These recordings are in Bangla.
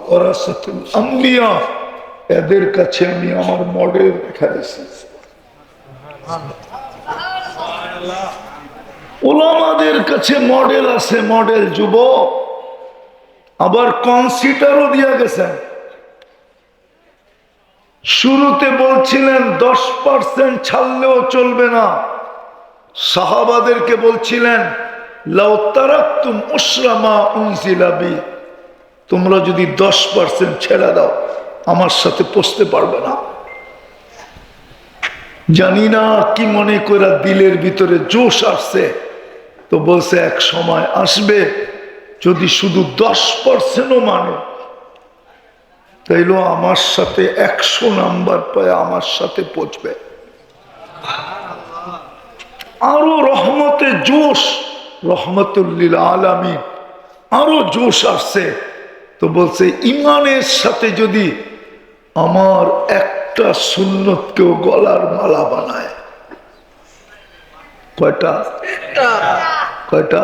ওয়ারাসাতুল আম্বিয়া, এদের কাছে আমি আমার মডেল রেখে দিয়েছি। ওলামাদের কাছে মডেল আছে, মডেল যুবক, আবার কনসিডারও দিয়ে গেছেন। শুরুতে বলছিলেন 10% ছাড়লেও চলবে না, সাহাবাদেরকে বলছিলেন লাউ তারাকতুম উশরা মা উনজিলা বি, তোমরা যদি 10% ছেড়ে দাও আমার সাথে পৌঁছতে পারবে না। জানি না কি মনে করে দিলের ভিতরে জোশ আসছে, তো বলছে এক সময় আসবে যদি শুধু 10%ও মানে, তাইলে আমার সাথে 100 নাম্বার পায় আমার সাথে পৌঁছবে। আরো রহমতে জোশ, রহমতুল্লিল আলামিন, আরো জোশ আসছে, তো বলছে ইমানের সাথে যদি আমার একটা সুন্নত কেউ গলার মালা বানায়, কয়টা? কয়টা?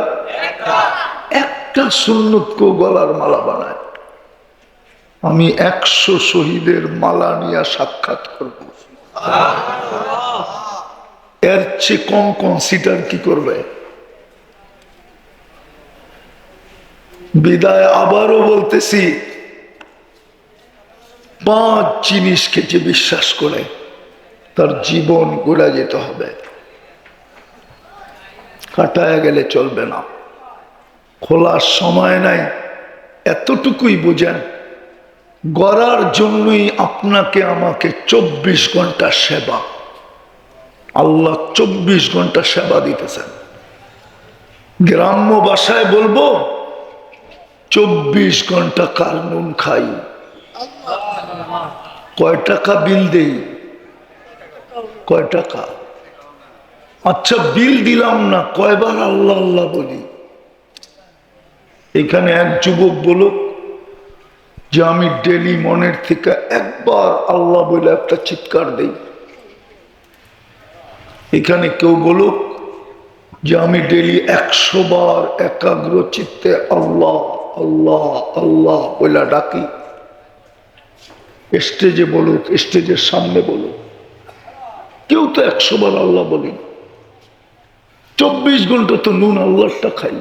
একটা সুন্নত কেউ গলার মালা বানায়, আমি 100 শহীদের মালা নিয়ে সাক্ষাৎ করব। এর চেয়ে কম কনসিডার কি করবে? বিদায় আবারও বলতেছি, 5 জিনিসকে যে বিশ্বাস করে তার জীবন গড়া যেতে হবে, কাটায় গেলে চলবে না। খোলার সময় নাই, এতটুকুই বুঝেন, গড়ার জন্যই আপনাকে আমাকে 24 ঘন্টা সেবা, আল্লাহ 24 ঘন্টা সেবা দিতেছেন। গ্রাম্য ভাষায় বলবো 24 ঘন্টা কার নুন খাই। কয় টাকা বিল দেই? কয় টাকা? আচ্ছা বিল দিলাম না, কয়বার আল্লাহ আল্লাহ বলি? এখানে এক যুবক বলুক যে আমি ডেলি মনের থেকে একবার আল্লাহ বলে একটা চিৎকার দেই। এখানে কেউ বলুক যে আমি ডেলি 100 বার একাগ্র চিত্তে আল্লাহ আল্লাহ আল্লাহ বলে ডাকি। স্টেজে বলুক, স্টেজের সামনে বলুক। কেউ তো 100 বার আল্লাহ বলি, 24 ঘন্টা তো নুন আল্লাহটা খাই।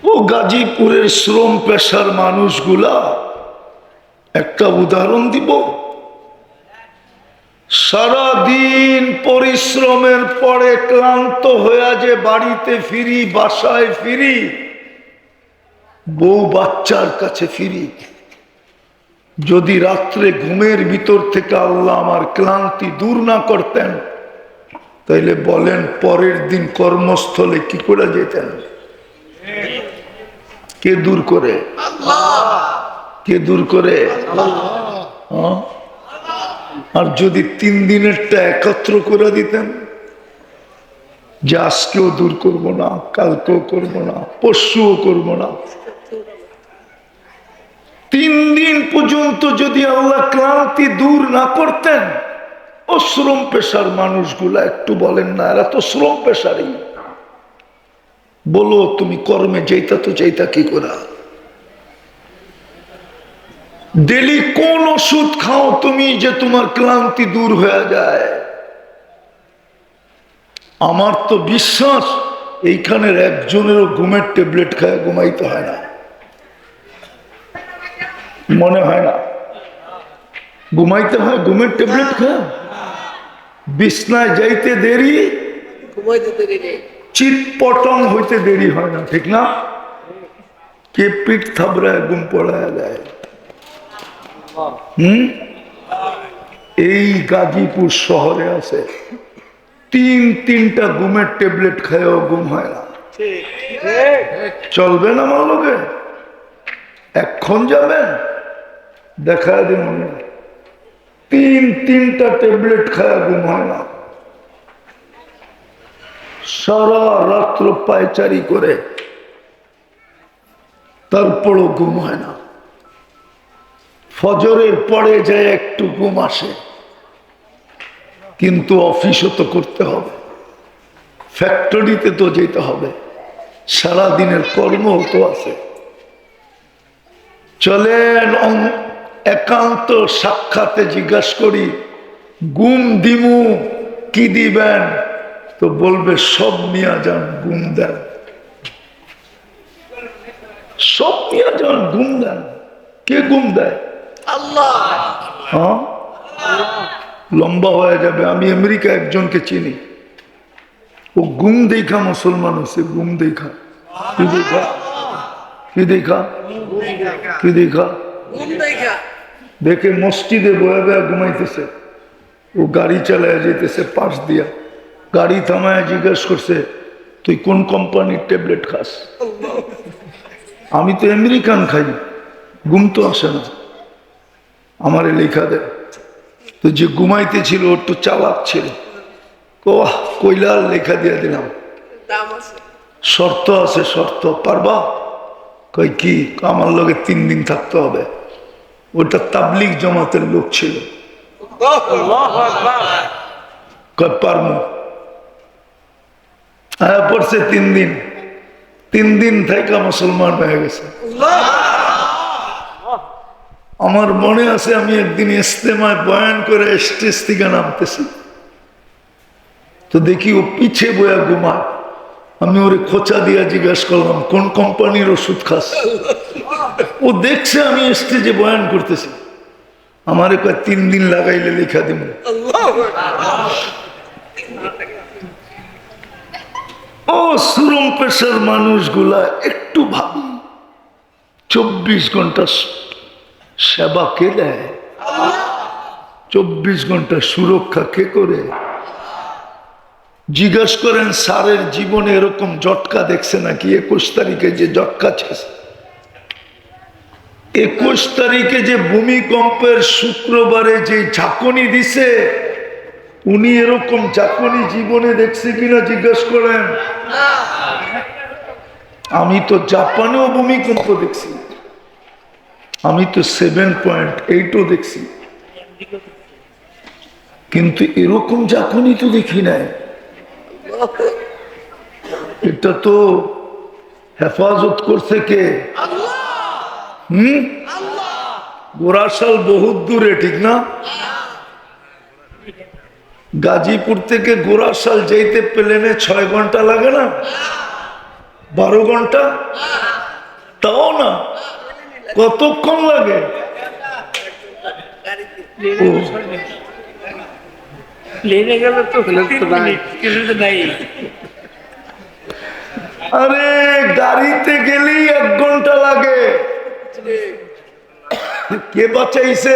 ও গাজীপুরের শ্রম পেশার মানুষগুলা, একটা উদাহরণ দিব। সারাদিন পরিশ্রমের পরে ক্লান্ত হয়ে যে বাড়িতে ফিরি, বাসায় ফিরি, বউ বাচ্চার কাছে ফিরি, যদি রাত্রে ঘুমের ভিতর থেকে আল্লাহ আমার ক্লান্তি দূর না করতেন, তাইলে বলেন পরের দিন কর্মস্থলে কি করে যেতেন? কে দূর করে? কে দূর করে? আর যদি 3 দিনেরটা একত্র করে দিতেন, যে আজকেও দূর করবো না, কালকেও করবো না, পরশুও করবো না, 3 দিন পর্যন্ত যদি আল্লাহ ক্লান্তি দূর না করতেন, ও শ্রম পেশার মানুষগুলা একটু বলেন না, এরা তো শ্রম পেশারই। বলো তুমি কর্মে যেতা তো যেতা কি করা? ডেলি কোন ওষুধ খাও তুমি যে তোমার ক্লান্তি দূর হয়ে যায়? আমার তো বিশ্বাস এইখানের একজনেরও ঘুমের ট্যাবলেট খায় ঘুমাইতে হয় না, মনে হয় না? ঘুমাইতে হয় ঘুমের ট্যাবলেট খায়? বিছনায় যাইতে দেরি, ঘুমাইতে দেরি নেই, চিৎপটং হইতে দেরি হয় না, ঠিক না? কে পিঠ থাবড়ায় ঘুম পড়ায় দেয়? এই গাজীপুর শহরে আছে 3-3টা ঘুমের ট্যাবলেট খায়ও ঘুম হয় না। চলবেন আমার লোকে? এখন যাবেন দেখা দিন, 3-3টা ট্যাবলেট খায় ঘুম হয় না, সারা রাত্র পায়চারি করে, তারপরও ঘুম হয় না। ফজরের পরে যায় একটু ঘুম আসে, কিন্তু অফিসও তো করতে হবে, ফ্যাক্টরিতে তো যেতে হবে, সারাদিনের কর্ম তো আছে। চলেন একান্ত সাক্ষাতে জিজ্ঞাসা করি, গুম দিমু, কি দিবেন? তো বলবে সব নিয়ে যান, গুম দেন। সব নিয়ে যান, গুম দেন। কে গুম দেয়? আল্লাহ। হ্যাঁ, লম্বা হয়ে যাবে। আমি আমেরিকা একজনকে চিনি, ও গুম দেখা মুসলমান হয়েছে। গুম দেখা, কি দেখা, কি দেখা, কি দেখা? দেখে মসজিদে বয়ে বয়ে ঘুমাইতেছে। ও গাড়ি চালায় যেতেছে পাশ দিয়া, গাড়ি থামায় জিজ্ঞেস করছে, তুই কোন কোম্পানির ট্যাবলেট খাস? আমি তো আমেরিকান খাই, ঘুম তো আসে না। আমারে লেখা দেয়। তো যে ঘুমাইতেছিল ওর তো চালাক ছিল, কইলার লেখা দিয়ে দিলাম, শর্ত আছে। শর্ত পারবা? কই কি? আমার লগে 3 দিন থাকতে হবে। ওটা তাবলিগ জামাতের লোক ছিল। কই পারমু? হ্যাঁ, পড়ছে 3 দিন। 3 দিন থেকে মুসলমান হয়ে গেছে। আমার মনে আছে আমি একদিন ইস্তেমায় বয়ান করে স্টেজ থেকে নামতেছি, তো দেখি ও পিছে বয়া ঘুমায়। আমি ওরে খোঁচা দিয়া জিজ্ঞাসা করলাম, কোন কোম্পানির ওষুধ খাস? ও দেখছে আমি স্টেজে বয়ান করতেছি। আমারে কয় 3 দিন লাগাইলে লেখা দিব। ও সুরম পেশার মানুষগুলা একটু ভাবি, 24 ঘন্টা সেবা কে দেয়? 24 ঘন্টা সুরক্ষা কে করে? জিজ্ঞাসা করেন স্যারের জীবনে এরকম জটকা দেখছে নাকি? 21 তারিখে যে জটকা ছেছে, 21 তারিখে যে ভূমিকম্পের শুক্রবারে যে ঝাঁকুনি দিছে, উনি এরকম ঝাঁকুনি জীবনে দেখছে কিনা জিজ্ঞাসা করেন। আমি তো জাপানেও ভূমিকম্প দেখছি, আমি তো 7.8ও দেখছি, কিন্তু এরকম ঝাঁকুনি তো দেখি নাই। এটা তো হেফাজত করছে কে? গোরাশাল বহুত দূরে, ঠিক না? গাজীপুর থেকে গোরাশাল যেতে প্লেনে 6 ঘন্টা লাগে না? 12 ঘন্টা? তাও না, কতক্ষণ লাগে? আরে গাড়িতে গেলেই 1 ঘন্টা লাগে। কে বাঁচাইছে?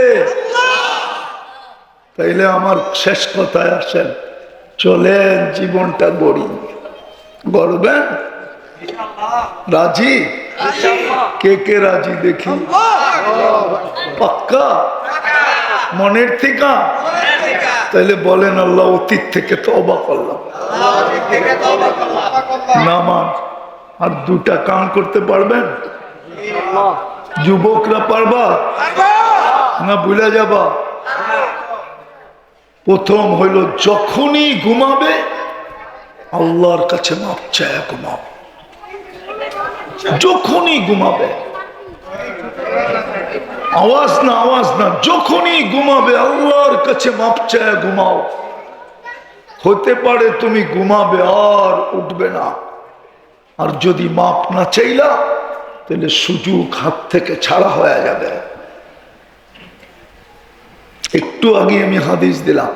তাইলে আমার শেষ কথায় আসেন, চলেন জীবনটা গড়ি। গড়বেন? রাজি? কে কে রাজি দেখি? পাক্কা? মনের থেকে? তাইলে বলেন, আল্লাহ অতীত থেকে তওবা করলাম। নামাজ আর 2টা কাম করতে পারবেন? যুবকরা পারবা না ভুলে যাবা? প্রথম হইল, যখনই ঘুমাবে আল্লাহর কাছে মাপ চায় ঘুমাও। যখনই ঘুমাবে, আওয়াজ না, আওয়াজ না, যখনই ঘুমাবে আল্লাহর কাছে মাপ চায় ঘুমাও। হতে পারে তুমি ঘুমাবে আর উঠবে না, আর যদি মাপ না চাইলা তাহলে সুযোগ হাত থেকে ছাড়া হয়ে যাবে। একটু আগে আমি হাদিস দিলাম,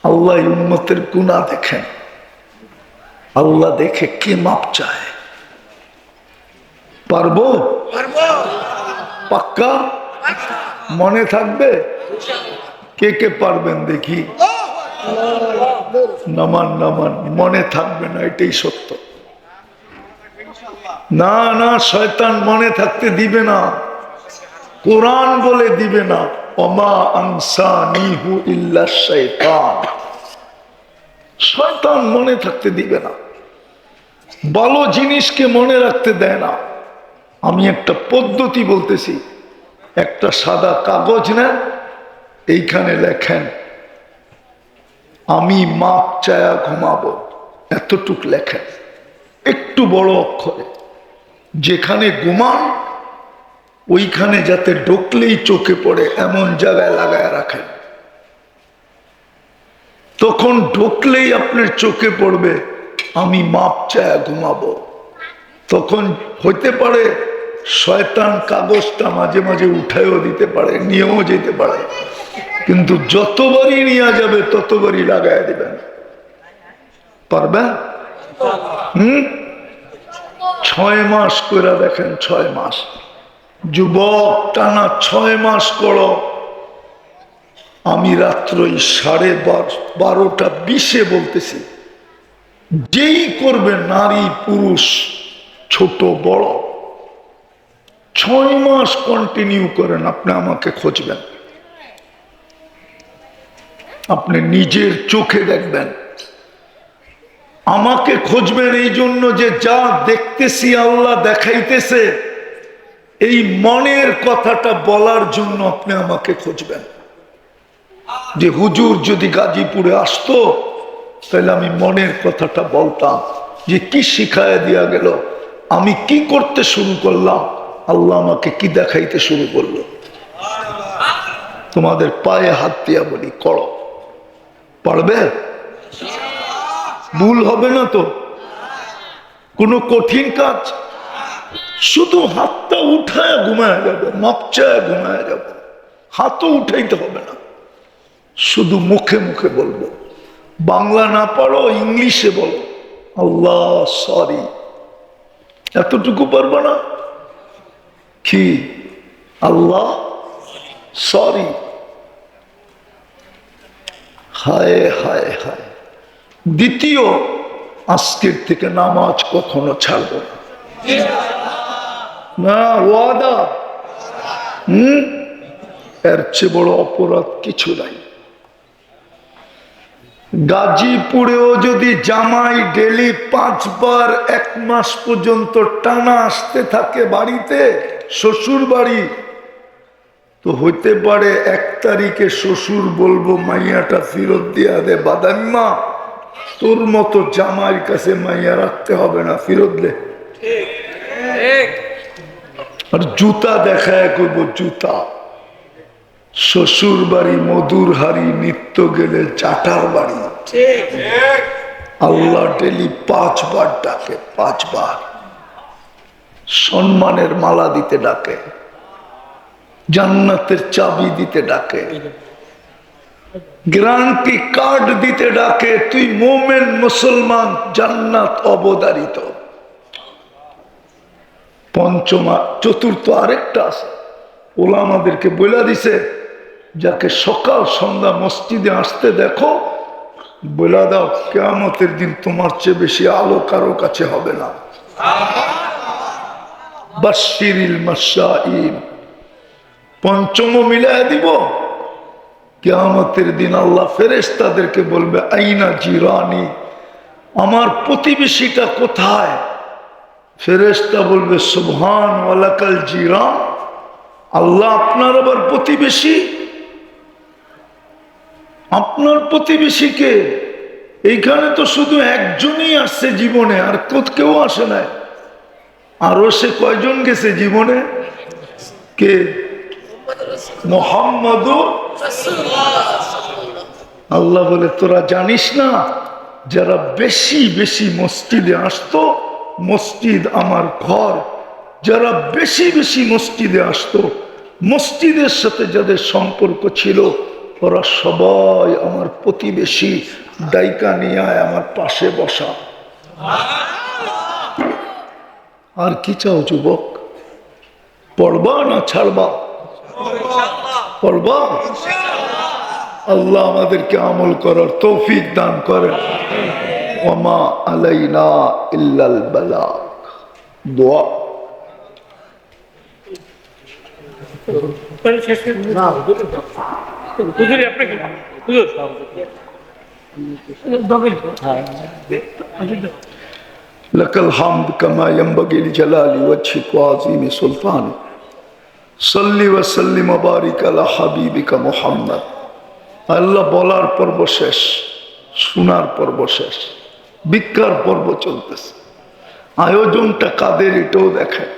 আল্লাহ উম্মতের গুনাহ দেখেন, আল্লাহ দেখে কে মাপ চায়। পারবো? পাক্কা? মনে থাকবে? কে কে পারবেন দেখি? নামান নামান। মনে থাকবে না, এটাই সত্য। না না, শয়তান মনে থাকতে দিবে না, কোরআন বলে দিবে না, ওমা আনসানিহু ইল্লা শাইতান। শয়তান মনে থাকতে দিবে না, ভালো জিনিসকে মনে রাখতে দেয় না। আমি একটা পদ্ধতি বলতেছি, একটা সাদা কাগজ নেন, এইখানে লেখেন আমি মাপ চায়া ঘুমাবো, এতটুক লেখেন, একটু বড় অক্ষরে। যেখানে ঘুমান ওইখানে যাতে ঢুকলেই চোখে পড়ে এমন জায়গায় লাগায় রাখেন, তখন ঢুকলেই আপনার চোখে পড়বে আমি মাপ চায় ঘুমাবো। তখন হইতে পারে শয়তান কাগজটা মাঝে মাঝে উঠাইও দিতে পারে, নিয়েও যেতে পারে, কিন্তু যতবারই নিয়ে যাবে ততবারই লাগাই দিবেন। পারবে? 6 মাস করে দেখেন, 6 মাস। যুবক, টানা 6 মাস করো। আমি রাত্রই 12:30 বলতেছি, যেই করবে নারী পুরুষ ছোট বড়, 6 মাস কন্টিনিউ করেন, আপনি আমাকে খুঁজবেন, আপনি নিজের চোখে দেখবেন। আমাকে খুঁজবেন এই জন্য যে যা দেখতেছি আল্লাহ দেখাইতেছে, এই মনের কথাটা বলার জন্য আপনি আমাকে খুঁজবেন। যে হুজুর যদি গাজীপুরে আসতো তাহলে আমি মনের কথাটা বলতাম, যে কি শিখায় দিয়া গেল, আমি কি করতে শুরু করলাম, আল্লাহ আমাকে কি দেখাইতে শুরু করলো। তোমাদের পায়ে হাত দিয়া বলি, করো। পারবে? ভুল হবে না তো? কোনো কঠিন কাজ? শুধু হাতটা উঠায় ঘুমায় যাবে, মাপচায় ঘুমায় যাবে, হাতও উঠাইতে হবে না, শুধু মুখে মুখে বলবো। বাংলা না পারো, ইংলিশে বলো, আল্লাহ সরি। এতটুকু পারবো না কি? আল্লাহ সরি। হায় হায় হায়। দ্বিতীয়, আজকের থেকে নামাজ কখনো ছাড়বো না, ওয়াদা। এর চেয়ে বড় অপরাধ কিছু নাই। গাজীপুরেও যদি জামাই ডেলি 5 বার 1 মাস পর্যন্ত টানা আসতে থাকে বাড়িতে, শ্বশুর বাড়ি, তো হইতে পারে 1 তারিখে শ্বশুর বলবো মাইয়াটা ফেরত দিয়া দে, বাদাম্মা তোর মতো জামাইয়ের কাছে মাইয়া রাখতে হবে না, ফেরত দে। আর জুতা দেখায় করবো, জুতা। শ্বশুর বাড়ি মধুর হাড়ি, নিত্য গেলে চাটার বাড়ি। আল্লাহ ডেলি 5 বার ডাকে, 5 বার। সম্মানের মালা দিতে ডাকে, জান্নাতের চাবি দিতে ডাকে, গ্যারান্টি কার্ড দিতে ডাকে, তুই মোমেন মুসলমান, জান্নাত অবধারিত। পঞ্চমা, চতুর্থ আরেকটা আছে, ওলামাদেরকে বলে দিছে, যাকে সকাল সন্ধ্যা মসজিদে আসতে দেখো বলে দাও কিয়ামতের দিন তোমার চেয়ে বেশি আলো কারো কাছে হবে না। বাশশিরিল মাশাইন। পঞ্চম মিলায় দিব, কিয়ামতের দিন আল্লাহ ফেরেশতাদেরকে বলবে আইনা জিরানি, আমার প্রতিবেশীটা কোথায়? ফেরেশতা বলবে সুবহান ওয়ালাকাল জিরান, আল্লাহ আপনার আবার প্রতিবেশী? আপনার প্রতিবেশীকে? এইখানে তো শুধু একজনই আসছে জীবনে, আর কেউ আসে নাই। আরো সে কয়জন গেছে জীবনে? কে? মুহাম্মাদুর রাসূলুল্লাহ। আল্লাহ বলে তোরা জানিস না, যারা বেশি বেশি মসজিদে আসতো, মসজিদ আমার ঘর, যারা বেশি বেশি মসজিদে আসতো, মসজিদের সাথে যাদের সম্পর্ক ছিল, ওরা সবাই আমার প্রতিবেশী। দায়িকা নিয়ে আমার পাশে বসা। আর কি চাও যুবক? পড়বা না ছাড়বা? পড়বা। আল্লাহ আমাদেরকে আমল করার তৌফিক দান করেন। ওমা আলাইনা ইল্লাল বালাগ। দোয়া। লাকাল হামদ কামা ইয়ানবাগি লিজালালি ওয়াজহিকা ওয়া আযীমি সুলতানিক। সাল্লি ওয়া সাল্লিম ওয়া বারিক আলা হাবিবিকা মুহাম্মদ। আল্লাহ বলার পর্ব শেষ, শোনার পর্ব শেষ, ভিক্ষার পর্ব চলতেছে। আয়োজনটা কাদের এটাও দেখেন।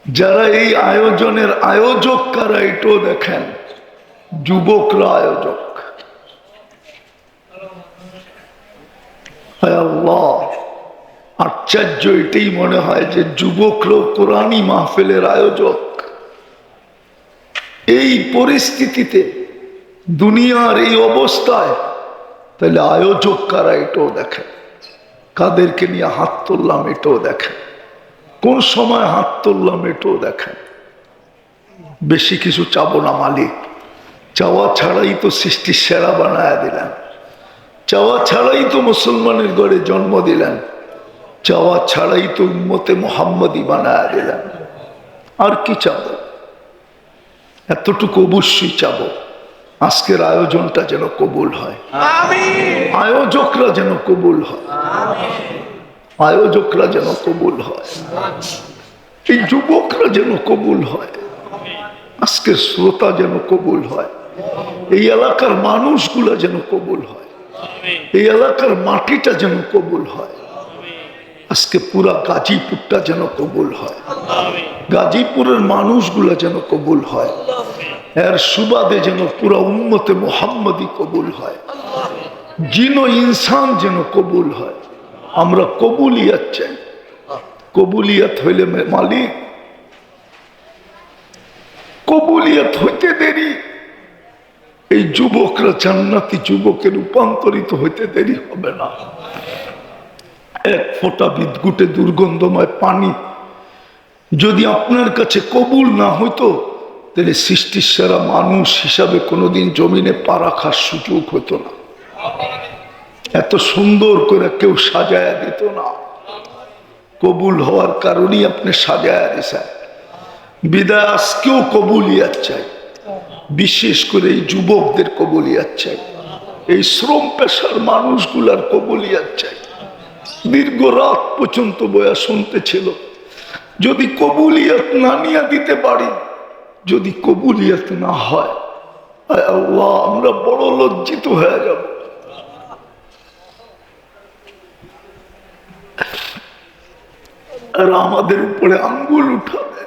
যারা এই আয়োজনের আয়োজক কারা এটাও দেখেন, যুবকরা আয়োজক। হায় আল্লাহ, আশ্চর্য এটাই মনে হয় যে যুবকরাও কোরআনী মাহফিলের আয়োজক। এই পরিস্থিতিতে, দুনিয়ার এই অবস্থায়, তাহলে আয়োজক কারা এটাও দেখেন। কাদেরকে নিয়ে হাত তুললাম এটাও দেখেন, কোন সময় হাত তুললাম এটাও দেখেন। বেশি কিছু চাবো না মালিক, চাওয়া ছাড়াই তো সৃষ্টির সেরা বানায় দিলেন, চাওয়া ছাড়াই তো মুসলমানের ঘরে জন্ম দিলেন, চাওয়া ছাড়াই তো উম্মতে মুহাম্মদী বানায় দিলেন। আর কি চাবো? এতটুকু অবশ্যই চাবো, আজকের আয়োজনটা যেন কবুল হয়, আয়োজকরা যেন কবুল হয়, আয়োজকরা যেন কবুল হয়, এই যুবকরা যেন কবুল হয়, আজকের শ্রোতা যেন কবুল হয়, এই এলাকার মানুষগুলা যেন কবুল হয়, এই এলাকার মাটিটা যেন কবুল হয়, আজকে পুরা গাজীপুরটা যেন কবুল হয়, গাজীপুরের মানুষগুলা যেন কবুল হয়, এর সুবাদে যেন পুরা উম্মতে মুহাম্মদী কবুল হয়, জিনো ইনসান যেন কবুল হয়। আমরা কবুলিয়াত চাই। কবুলিয়াত হইলে মালিক, কবুলিয়াত হইতে দেরি, এই যুবকরা জান্নাতি যুবকে রূপান্তরিত হইতে দেরি হবে না। এক ফোঁটা বিদ্যুটে দুর্গন্ধময় পানি যদি আপনার কাছে কবুল না হইতো, তাহলে সৃষ্টির সেরা মানুষ হিসাবে কোনোদিন জমিনে পা রাখার সুযোগ হতো না, এত সুন্দর করে কেউ সাজায়া দিত না। কবুল হওয়ার কারণেই আপনি সাজায়া দিয়েছেন। বিদায় আজকেও কবুলিয়াত চাই, বিশেষ করে এই যুবকদের কবুলিয়াত চাই, এই শ্রম পেশার মানুষগুলার কবুলিয়াত চাই। দীর্ঘ রাত পর্যন্ত বয়া শুনতে ছিল, যদি কবুলিয়াত না নিয়ে দিতে পারি, যদি কবুলিয়াত না হয়, আল্লাহ আমরা বড় লজ্জিত হয়ে যাব। আর আমাদের উপরে আঙ্গুল উঠাবে,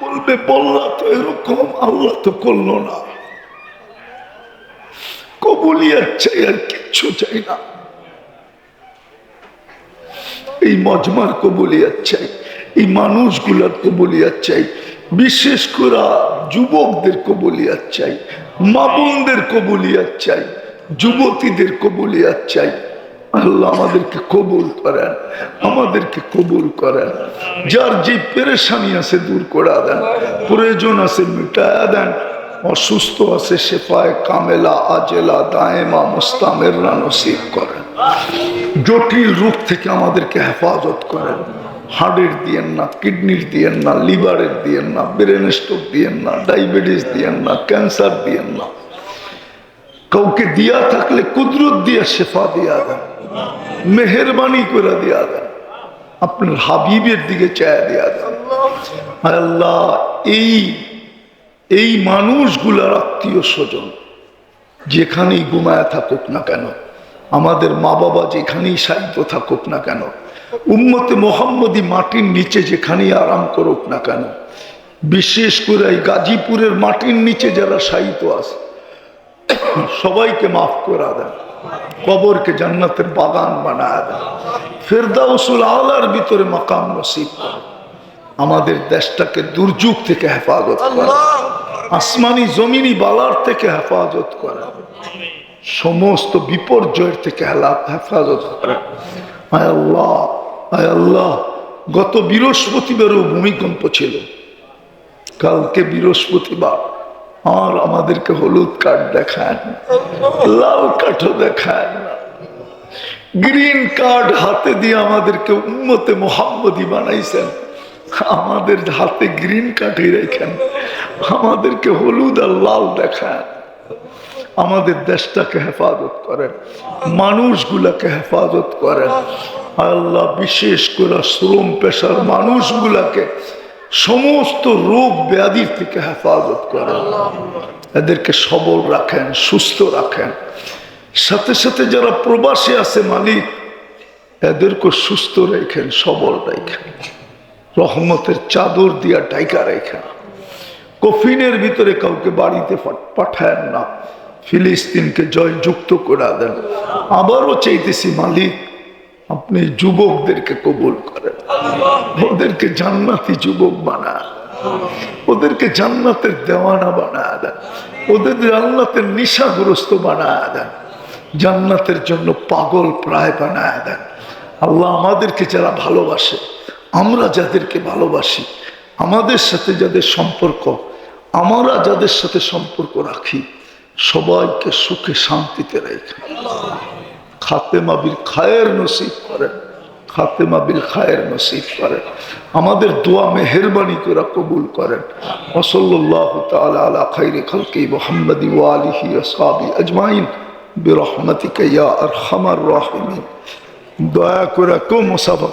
বলবে বললা তো এরকম, আল্লাহ তো করলো না। কবুলিয়াত চাই, আর কিচ্ছু চাই না। এই মজমার কবুলিয়াত চাই, এই মানুষগুলার কবুলিয়াত চাই, বিশেষ করে যুবকদের কবুলিয়াত চাই, মা বোনদের কবুলিয়াত চাই, যুবতীদের কবুলিয়াত চাই। আল্লাহ আমাদেরকে কবুল করেন, আমাদেরকে কবুল করেন। যার যে পেরেশানি আছে দূর করে দেন, প্রয়োজন আছে মিটায়া দেন, অসুস্থ আছে শেফায়ে কামেলা আজেলা দায়েমা মুস্তামেররা নসিব করেন। জটিল রোগ থেকে আমাদেরকে হেফাজত করেন। হার্টের দিয়েন না, কিডনির দিয়েন না, লিভারের দিয়েন না, ব্রেন স্ট্রোক দিয়েন না, ডায়াবেটিস দিয়েন না, ক্যান্সার দিয়েন না। কাউকে দিয়া থাকলে কুদরত দিয়া শেফা দিয়া দেন, মেহেরবানি করে দিয়া দেন, আপনার হাবিবের দিকে চায়া দিয়া দেন। আল্লাহ এই মানুষগুলার আত্মীয় স্বজন যেখানেই ঘুমায় থাকুক না কেন, আমাদের মা বাবা যেখানেই শায়িত থাকুক না কেন, উম্মতে মুহাম্মদী মাটির নিচে যেখানেই আরাম করুক না কেন, বিশেষ করে এই গাজীপুরের মাটির নিচে যারা শায়িত আছে সবাইকে মাফ করে দেন, কবরকে জান্নাতের বাগান বানায় দেন, ফেরদাউসুল আলার ভিতরে মাকাম নসিব করেন। আমাদের দেশটাকে দুর্যোগ থেকে হেফাজত করেন, আসমানি জমিনি বালার থেকে হেফাজত করেন, সমস্ত বিপর্যয়ের থেকে হেফাজত করেন। আয় আল্লাহ, আয় আল্লাহ, গত বৃহস্পতিবারও ভূমিকম্প ছিল, কালকে বৃহস্পতিবার, আর আমাদেরকে হলুদ কার্ড দেখায় না, লাল কার্ডও দেখায় না, গ্রিন কার্ড হাতে দিয়ে আমাদেরকে উম্মতে মুহাম্মদী বানাইছেন। আমাদের হাতে গ্রিন কার্ডই রেখেন, আমাদেরকে হলুদ আর লাল দেখায়। আমাদের দেশটাকে হেফাজত করেন, মানুষগুলাকে হেফাজত করেন। আল্লাহ বিশেষ করে শ্রম পেশার মানুষগুলাকে সমস্ত রোগ ব্যাধির থেকে হেফাজত করেন, এদেরকে সবল রাখেন, সুস্থ রাখেন। সাথে সাথে যারা প্রবাসী আছে মালিক, এদেরকে সুস্থ রেখেন, সবল রেখেন। রহমতের চাদর দিয়া ডাইকা রেখা, কফিনের ভিতরে কাউকে বাড়িতে পাঠায়েন না, ফিলিস্তিনকে জয়যুক্ত করে দেন। আবারও চাইতেছি মালিক, আপনি যুবকদেরকে কবুল করেন, ওদেরকে জান্নাতি যুবক বানায়, ওদেরকে জান্নাতের দেওয়ানা বানায় দেন, ওদের জান্নাতের নিশাগ্রস্ত বানায় দেন, জান্নাতের জন্য পাগল প্রায় বানায় দেন। আল্লাহ আমাদেরকে যারা ভালোবাসে, আমরা যাদেরকে ভালোবাসি, আমাদের সাথে যাদের সম্পর্ক, আমরা যাদের সাথে সম্পর্ক রাখি, সবাইকে সুখে শান্তিতে রেখে খাতেমা বিল খায়ের নসিব করেন, খাতেমা বিল খায়ের নসিব করেন। আমাদের দোয়া মেহেরবানি করে কবুল করেন। ওয়াসাল্লাল্লাহু তাআলা আলা খায়রি খালকি মুহাম্মাদি ওয়া আলিহি ওয়া আসহাবিহি আজমাইন বিরহমাতিকা ইয়া আরহামার রাহিমিন। দয়া করে মুসাফা